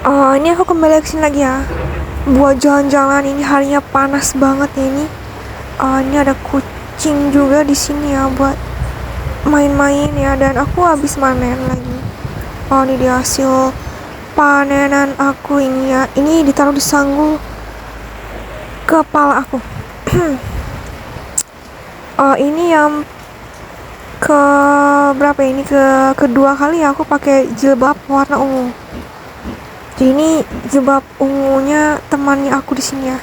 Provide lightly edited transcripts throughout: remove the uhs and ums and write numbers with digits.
Ini aku kembali ke sini lagi ya. Buat jalan-jalan, ini harinya panas banget ya ini. Ini ada kucing juga di sini ya buat main-main ya, dan aku habis panen lagi. Ini dia hasil panenan aku ini ya. Ini ditaruh di sanggul kepala aku. Ini yang ke berapa ya? Ini kedua kali ya aku pakai jilbab warna ungu. Jadi ini jilbab ungunya temannya aku di sini ya.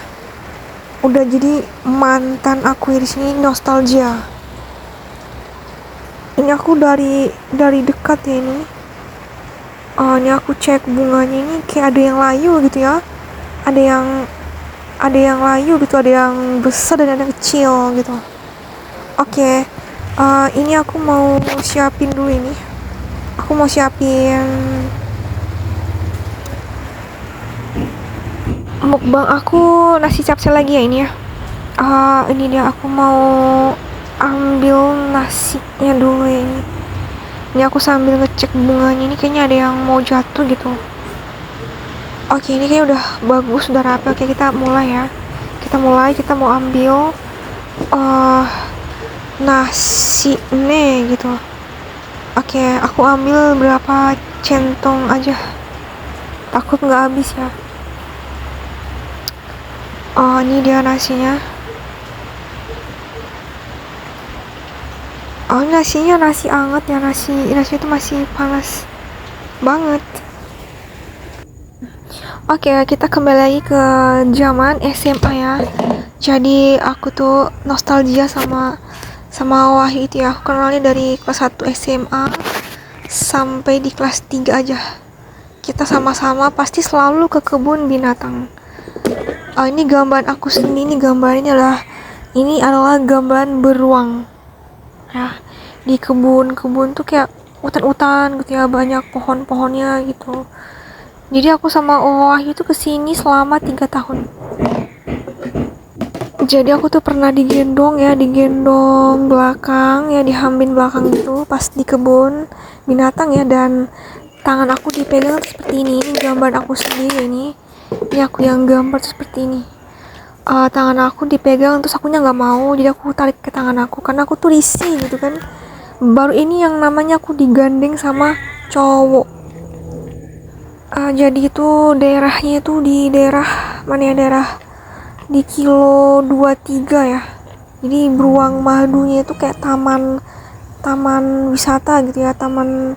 Udah jadi mantan aku ya di sini, nostalgia. Ini aku dari dekat ya ini. Ini aku cek bunganya, ini kayak ada yang layu gitu ya. Ada yang layu gitu, ada yang besar dan ada yang kecil gitu. Oke. Ini aku mau siapin dulu ini. Aku mau siapin mukbang aku, nasi capcay lagi ya ini ya. Ini dia, aku mau ambil nasinya dulu ya ini. Ini aku sambil ngecek bunganya, ini kayaknya ada yang mau jatuh gitu. Oke, ini kayaknya udah bagus, udah rapi. Oke, kita mulai ya. Kita mau ambil nasi nih gitu. Oke, aku ambil berapa centong aja, takut nggak habis ya. Ini dia nasinya. Nasinya nasi anget ya, nasi itu masih panas banget. Oke, kita kembali lagi ke zaman SMA ya. Jadi aku tuh nostalgia sama Wahyu itu ya. Aku kenalnya dari kelas 1 SMA sampai di kelas 3 aja. Kita sama-sama pasti selalu ke kebun binatang. Ini gambaran aku sendiri, ini adalah gambaran beruang ya. Di kebun tuh kayak hutan-hutan gitu ya, banyak pohon-pohonnya gitu. Jadi aku sama Wahyu tuh kesini selama 3 tahun. Jadi aku tuh pernah digendong belakang ya, dihambin belakang gitu pas di kebun binatang ya, dan tangan aku dipegang tuh seperti ini. Ini gambar aku sendiri ini aku yang gambar tuh seperti ini. Tangan aku dipegang, terus akunya nggak mau, jadi aku tarik ke tangan aku karena aku tuh risih gitu kan. Baru ini yang namanya aku digandeng sama cowok. Jadi itu daerahnya tuh di daerah mana ya, daerah di kilo 23 ya. Jadi beruang madunya itu kayak taman wisata gitu ya, taman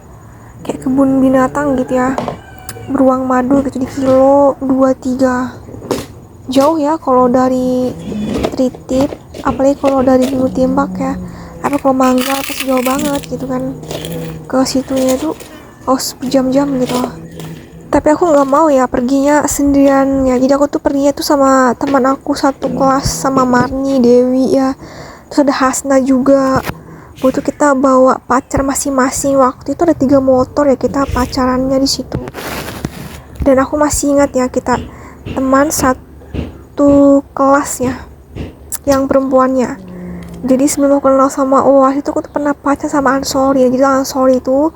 kayak kebun binatang gitu ya, beruang madu gitu di kilo 23. Jauh ya kalau dari Tritip, apalagi kalau dari Gunung Timbak ya, apa kalau Mangga pasti jauh banget gitu kan, ke situnya tuh berjam-jam gitu. Tapi aku nggak mau ya perginya sendirian ya, jadi aku tuh perginya tuh sama teman aku satu kelas, sama Marni, Dewi ya, terus ada Hasna juga. Waktu kita bawa pacar masing-masing, waktu itu ada 3 motor ya, kita pacarannya di situ. Dan aku masih ingat ya, kita teman satu kelas ya, yang perempuannya. Jadi sebelum aku kenal sama Oas itu, aku tuh pernah pacar sama Ansori ya. Jadi Ansori itu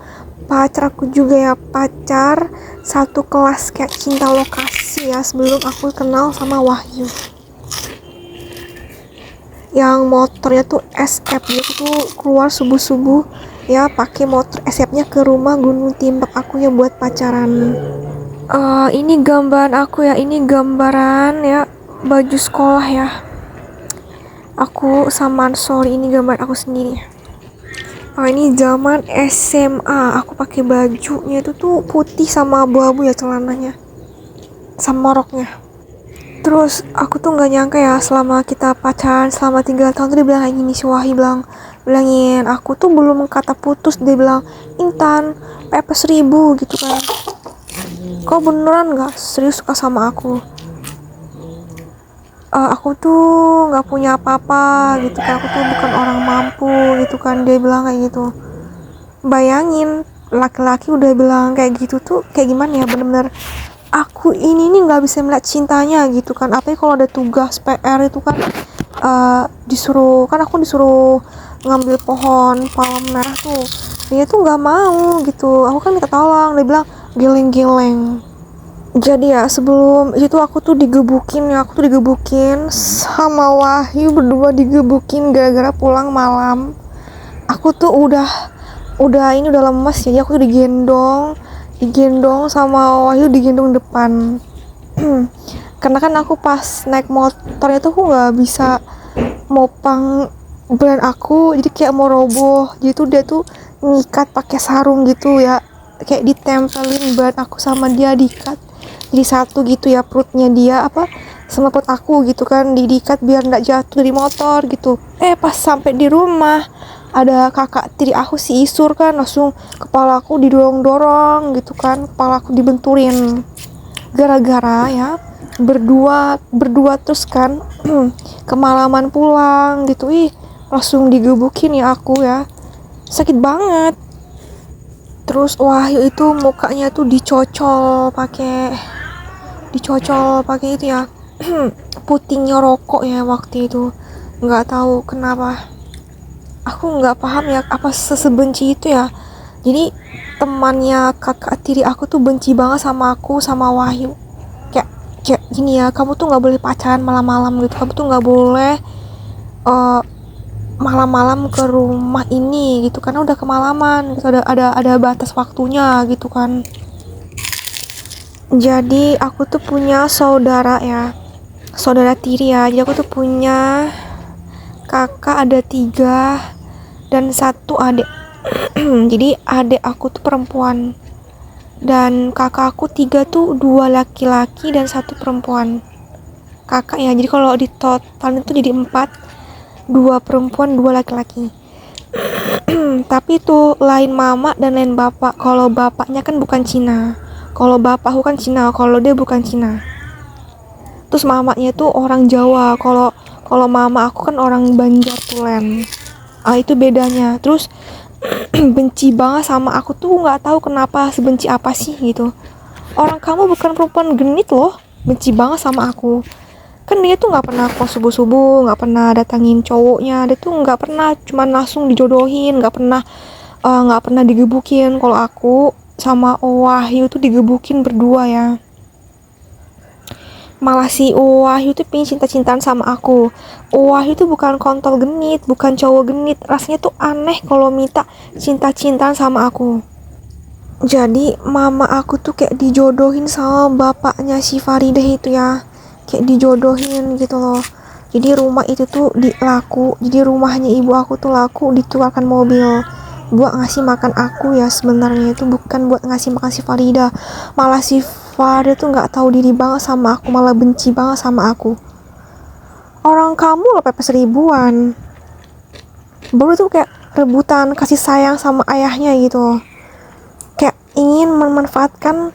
pacar aku juga ya, pacar satu kelas, kayak cinta lokasi ya, sebelum aku kenal sama Wahyu. Yang motornya tuh SF, dia tuh keluar subuh-subuh ya, pakai motor SF-nya ke rumah Gunung Timbak aku ya buat pacaran. Ini gambaran aku ya, ini gambaran ya baju sekolah ya. Aku sama Ansori, ini gambar aku sendiri. Ini zaman SMA, aku pakai bajunya itu tuh putih sama abu-abu ya, celananya sama roknya. Terus aku tuh nggak nyangka ya, selama kita pacaran selama 3 tahun tuh dia bilang kayak gini, si Wahyu bilangin aku tuh belum kata putus, dia bilang, Intan pepes 1000 gitu kan, kau beneran nggak serius suka sama aku? Aku tuh nggak punya apa-apa gitu kan, aku tuh bukan orang mampu gitu kan, dia bilang kayak gitu. Bayangin laki-laki udah bilang kayak gitu tuh kayak gimana ya, bener-bener aku ini nih nggak bisa melihat cintanya gitu kan. Apalagi kalau ada tugas PR itu kan, aku disuruh ngambil pohon palem merah tuh, dia tuh nggak mau gitu. Aku kan minta tolong, dia bilang geleng-geleng. Jadi ya sebelum itu aku tuh digebukin sama Wahyu, berdua digebukin gara-gara pulang malam. Aku tuh udah lemes, jadi aku tuh digendong sama Wahyu, digendong depan. Karena kan aku pas naik motornya tuh aku nggak bisa mopang ban aku, jadi kayak mau roboh. Jadi tuh dia tuh ngikat pakai sarung gitu ya, kayak ditempelin ban aku sama dia, diikat jadi satu gitu ya, perutnya dia sama perut aku gitu kan, diikat biar nggak jatuh dari motor gitu. Pas sampai di rumah ada kakak tiri aku si Isur kan, langsung kepala aku didorong-dorong gitu kan, kepala aku dibenturin gara-gara ya berdua berdua terus kan. Kemalaman pulang gitu, langsung digebukin ya aku ya, sakit banget. Terus Wahyu itu mukanya tuh dicocol pakai itu ya, putingnya rokok ya waktu itu. Nggak tahu kenapa, aku nggak paham ya, apa sebenci itu ya. Jadi temannya kakak tiri aku tuh benci banget sama aku sama Wahyu, kayak kayak gini ya, kamu tuh nggak boleh pacaran malam-malam gitu, kamu tuh nggak boleh uh, malam-malam ke rumah ini gitu, karena udah kemalaman gitu, ada batas waktunya gitu kan. Jadi aku tuh punya saudara ya, saudara tiri ya. Jadi aku tuh punya kakak ada 3 dan 1 adik. Jadi adik aku tuh perempuan dan kakak aku 3 tuh 2 laki-laki dan 1 perempuan. Kakak ya, jadi kalau di total itu jadi 4, 2 perempuan 2 laki-laki. Tapi itu lain mama dan lain bapak. Kalau bapaknya kan bukan Cina, kalau bapakku kan Cina, kalau dia bukan Cina. Terus mamanya tuh orang Jawa, kalau kalau mama aku kan orang Banjar Tulen. Itu bedanya. Terus benci banget sama aku tuh, nggak tahu kenapa, sebenci apa sih gitu. Orang kamu bukan perempuan genit loh, benci banget sama aku. Kan dia tuh nggak pernah kos subuh-subuh, nggak pernah datangin cowoknya, dia tuh nggak pernah, cuman langsung dijodohin, nggak pernah digebukin. Kalau aku sama Wahyu tuh digebukin berdua ya. Malah si Wahyu tuh pengen cinta-cintaan sama aku. Wahyu tuh bukan kontol genit, bukan cowok genit, rasanya tuh aneh kalau minta cinta-cintaan sama aku. Jadi mama aku tuh kayak dijodohin sama bapaknya si Faridah itu ya, kayak dijodohin gitu loh. Jadi rumah itu tuh dilaku, jadi rumahnya ibu aku tuh laku, ditukarkan mobil buat ngasih makan aku ya. Sebenarnya itu bukan buat ngasih makan si Farida, malah si Farida tuh nggak tahu diri banget sama aku, malah benci banget sama aku. Orang kamu loh pepes ribuan, baru tuh kayak rebutan kasih sayang sama ayahnya gitu, kayak ingin memanfaatkan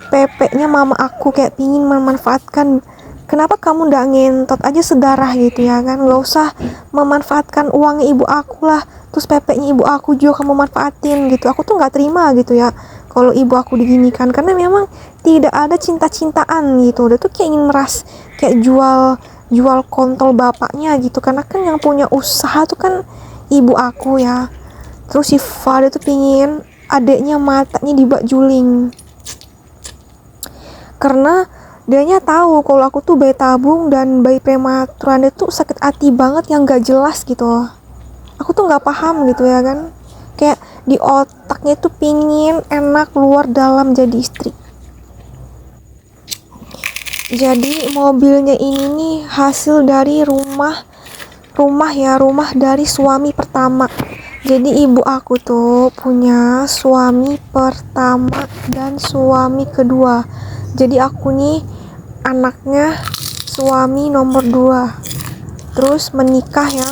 pepeknya mama aku, kayak ingin memanfaatkan. Kenapa kamu nggak ngentot aja sedarah gitu ya kan, nggak usah memanfaatkan uangnya ibu aku lah, terus pepeknya ibu aku juga kamu manfaatin gitu. Aku tuh nggak terima gitu ya kalau ibu aku diginikan, karena memang tidak ada cinta-cintaan gitu. Dia tuh kayak ingin kayak jual kontol bapaknya gitu, karena kan yang punya usaha tuh kan ibu aku ya. Terus si Fadil tuh pingin adeknya matanya dibak juling, karena dianya tahu kalau aku tuh bayi tabung dan bayi prematuran. Dia tuh sakit hati banget yang gak jelas gitu. Aku tuh gak paham gitu ya kan, kayak di otaknya tuh pingin enak luar dalam jadi istri. Jadi mobilnya ini nih hasil dari rumah dari suami pertama. Jadi ibu aku tuh punya suami pertama dan suami kedua. Jadi aku nih anaknya suami nomor 2, terus menikah ya,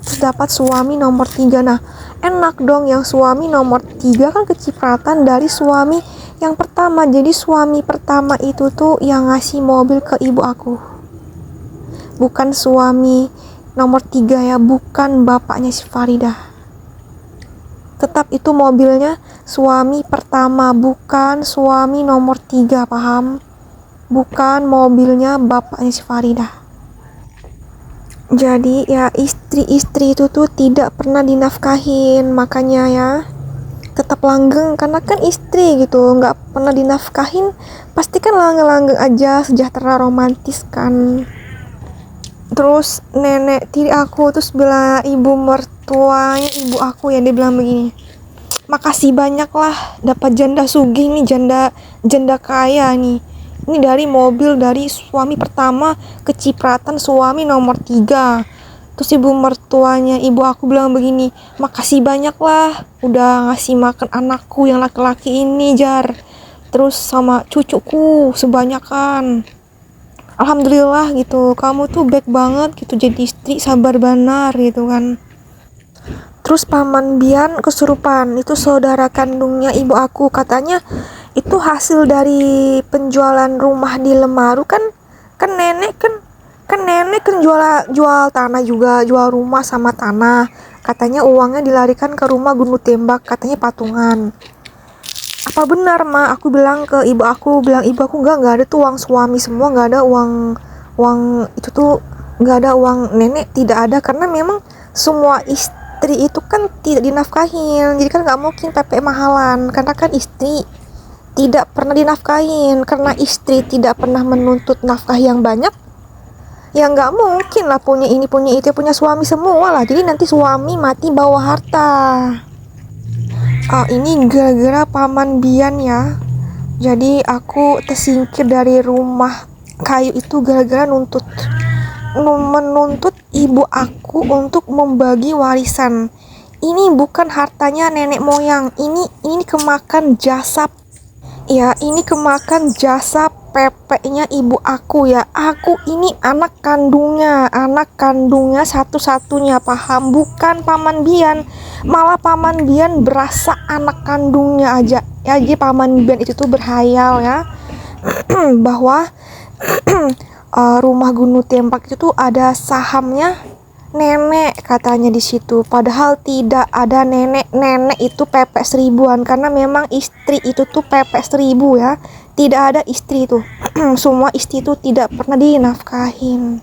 terus dapat suami nomor 3. Nah enak dong, yang suami nomor 3 kan kecipratan dari suami yang pertama. Jadi suami pertama itu tuh yang ngasih mobil ke ibu aku, bukan suami nomor 3 ya, bukan bapaknya si Faridah. Tetap itu mobilnya suami pertama, bukan suami nomor 3, paham? Bukan mobilnya bapaknya si Faridah. Jadi ya istri-istri itu tuh tidak pernah dinafkahin, makanya ya tetap langgeng karena kan istri gitu, nggak pernah dinafkahin, pasti kan langgeng-langgeng aja, sejahtera, romantis kan. Terus nenek tiri aku terus bilang, ibu mertuanya ibu aku ya, dia bilang begini, makasih banyak lah dapat janda sugih nih, janda janda kaya nih, ini dari mobil dari suami pertama kecipratan suami nomor 3. Terus ibu mertuanya ibu aku bilang begini, makasih banyak lah udah ngasih makan anakku yang laki-laki ini Jar, terus sama cucuku sebanyakan. Alhamdulillah gitu, kamu tuh baik banget gitu jadi istri, sabar benar gitu kan. Terus paman Bian kesurupan, itu saudara kandungnya ibu aku, katanya itu hasil dari penjualan rumah di Lemaru kan. Kan nenek kan jual tanah juga, jual rumah sama tanah, katanya uangnya dilarikan ke rumah Gunung Tembak, katanya patungan. Apa benar Ma? Aku bilang ke ibu aku, bilang ibu aku, nggak ada tuh uang suami semua, nggak ada uang uang itu tuh, nggak ada uang nenek, tidak ada, karena memang semua istri itu kan tidak dinafkahin, jadi kan nggak mungkin PP mahalan karena kan istri tidak pernah dinafkahin, karena istri tidak pernah menuntut nafkah yang banyak, ya nggak mungkin lah punya ini punya itu, punya suami semua lah, jadi nanti suami mati bawa harta. Ini gara-gara paman Bian ya, jadi aku tersingkir dari rumah kayu itu gara-gara menuntut ibu aku untuk membagi warisan. Ini bukan hartanya nenek moyang, ini kemakan jasa, ya ini kemakan jasa pepeknya ibu aku ya. Aku ini anak kandungnya satu-satunya, paham? Bukan paman Bian, malah paman Bian berasa anak kandungnya aja ya. Jadi paman Bian itu tuh berhayal ya bahwa rumah Gunung Tembak itu tuh ada sahamnya nenek katanya di situ, padahal tidak ada nenek itu pepek seribuan, karena memang istri itu tuh pepek 1000 ya, tidak ada istri itu semua istri itu tidak pernah dinafkahin.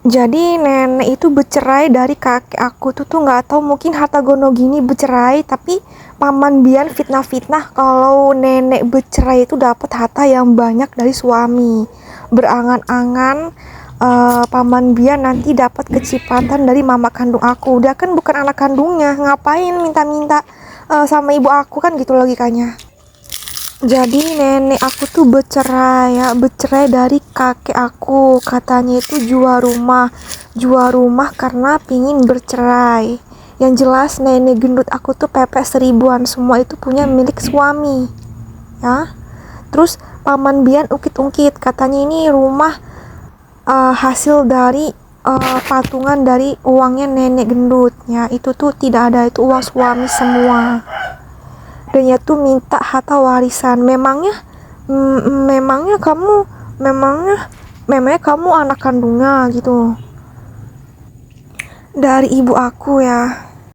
Jadi nenek itu bercerai dari kakek aku tuh nggak tahu, mungkin harta gono gini bercerai, tapi paman Bian fitnah-fitnah kalau nenek bercerai itu dapat harta yang banyak dari suami, berangan-angan paman Bian nanti dapat kecipratan dari mama kandung aku. Dia kan bukan anak kandungnya, ngapain minta-minta sama ibu aku kan, gitu logikanya. Jadi nenek aku tuh bercerai ya, bercerai dari kakek aku, katanya itu jual rumah karena pingin bercerai. Yang jelas nenek gendut aku tuh pepek seribuan, semua itu punya milik suami ya. Terus paman Bian ungkit-ungkit, katanya ini rumah hasil dari patungan dari uangnya nenek gendut ya, itu tuh tidak ada, itu uang suami semua. Dan ya tuh minta harta warisan. Memangnya kamu anak kandungnya gitu dari ibu aku ya.